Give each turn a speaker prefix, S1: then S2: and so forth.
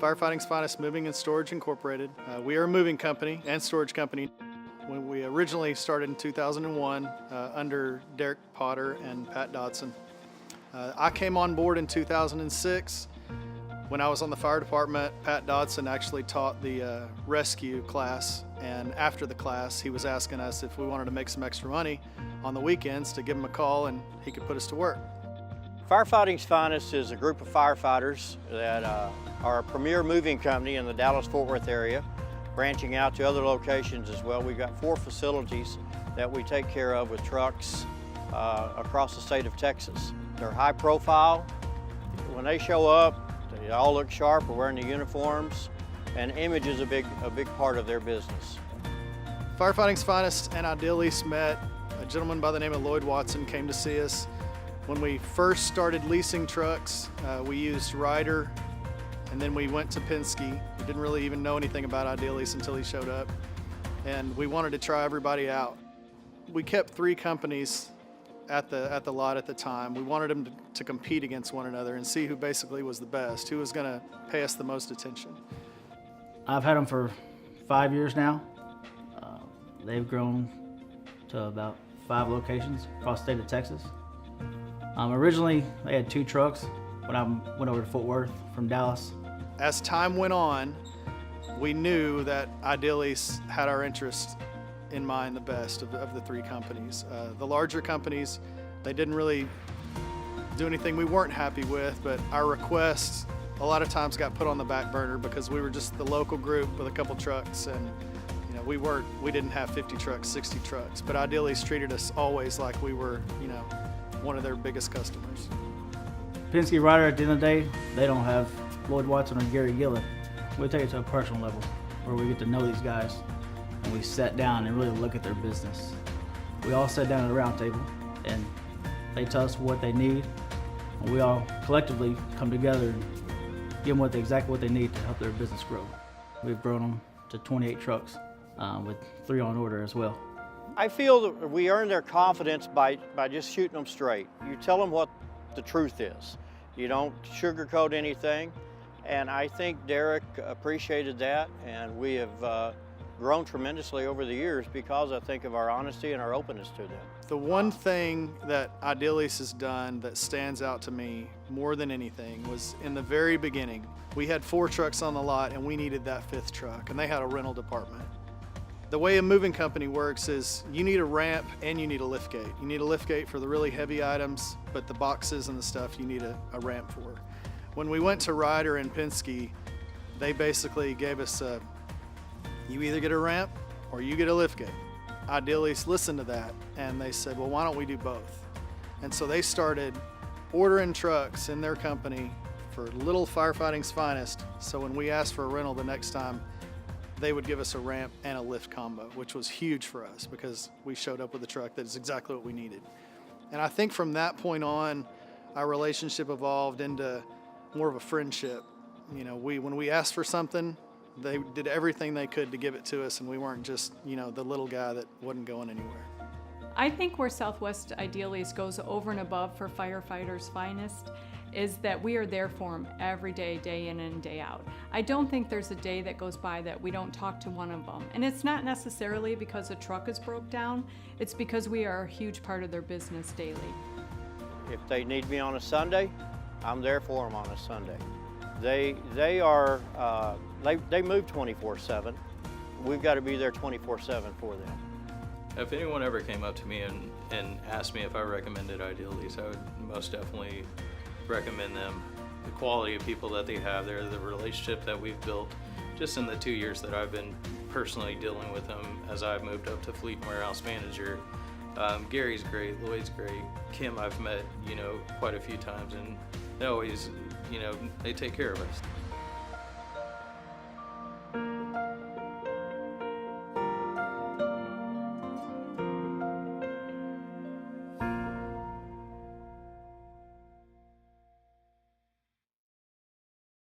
S1: Firefighting's Finest Moving and Storage Incorporated. We are a moving company and storage company. When we originally started in 2001 under Derek Potter and Pat Dodson. I came on board in 2006. When I was on the fire department, Pat Dodson actually taught the rescue class, and after the class he was asking us if we wanted to make some extra money on the weekends to give him a call and he could put us to work.
S2: Firefighting's Finest is a group of firefighters that are a premier moving company in the Dallas-Fort Worth area, branching out to other locations as well. We've got 4 facilities that we take care of with trucks across the state of Texas. They're high profile. When they show up, they all look sharp. We're wearing the uniforms, and image is a big part of their business.
S1: Firefighting's Finest and Idealease met. A gentleman by the name of Lloyd Watson came to see us. When we first started leasing trucks, we used Ryder, and then we went to Penske. We didn't really even know anything about Idealease until he showed up, and we wanted to try everybody out. We kept 3 companies at the lot at the time. We wanted them to compete against one another and see who basically was the best, who was going to pay us the most attention.
S3: I've had them for 5 years now. They've grown to about 5 locations across the state of Texas. Originally, they had 2 trucks when I went over to Fort Worth from Dallas.
S1: As time went on, we knew that Idealease had our interest in mind the best of the 3 companies. The larger companies, they didn't really do anything we weren't happy with, but our requests a lot of times got put on the back burner because we were just the local group with a couple trucks, and we didn't have 50 trucks, 60 trucks, but Idealease treated us always like we were, one of their biggest customers.
S3: Penske Ryder, at the end of the day, they don't have Lloyd Watson or Gary Gillen. We take it to a personal level where we get to know these guys and we sat down and really look at their business. We all sat down at a round table and they tell us what they need, and we all collectively come together and give them exactly what they need to help their business grow. We've grown them to 28 trucks with 3 on order as well.
S2: I feel that we earn their confidence by just shooting them straight. You tell them what the truth is. You don't sugarcoat anything, and I think Derek appreciated that, and we have grown tremendously over the years because I think of our honesty and our openness to them.
S1: The one thing that Idealease has done that stands out to me more than anything was in the very beginning, we had 4 trucks on the lot and we needed that 5th truck, and they had a rental department. The way a moving company works is you need a ramp and you need a lift gate. You need a lift gate for the really heavy items, but the boxes and the stuff you need a ramp for. When we went to Ryder and Penske, they basically gave us you either get a ramp or you get a lift gate. Idealease listened to that and they said, well, why don't we do both? And so they started ordering trucks in their company for Little Firefighting's Finest, so when we asked for a rental the next time, they would give us a ramp and a lift combo, which was huge for us because we showed up with a truck that is exactly what we needed. And I think from that point on, our relationship evolved into more of a friendship. When we asked for something, they did everything they could to give it to us, and we weren't just, the little guy that wasn't going anywhere.
S4: I think where Southwest Idealease goes over and above for Firefighters Finest is that we are there for them every day, day in and day out. I don't think there's a day that goes by that we don't talk to one of them. And it's not necessarily because a truck is broke down, it's because we are a huge part of their business daily.
S2: If they need me on a Sunday, I'm there for them on a Sunday. They move 24/7. We've got to be there 24/7 for them.
S5: If anyone ever came up to me and asked me if I recommended Idealease, I would most definitely recommend them. The quality of people that they have there, the relationship that we've built just in the 2 years that I've been personally dealing with them as I've moved up to fleet and warehouse manager. Gary's great, Lloyd's great, Kim I've met, quite a few times, and they always, they take care of us.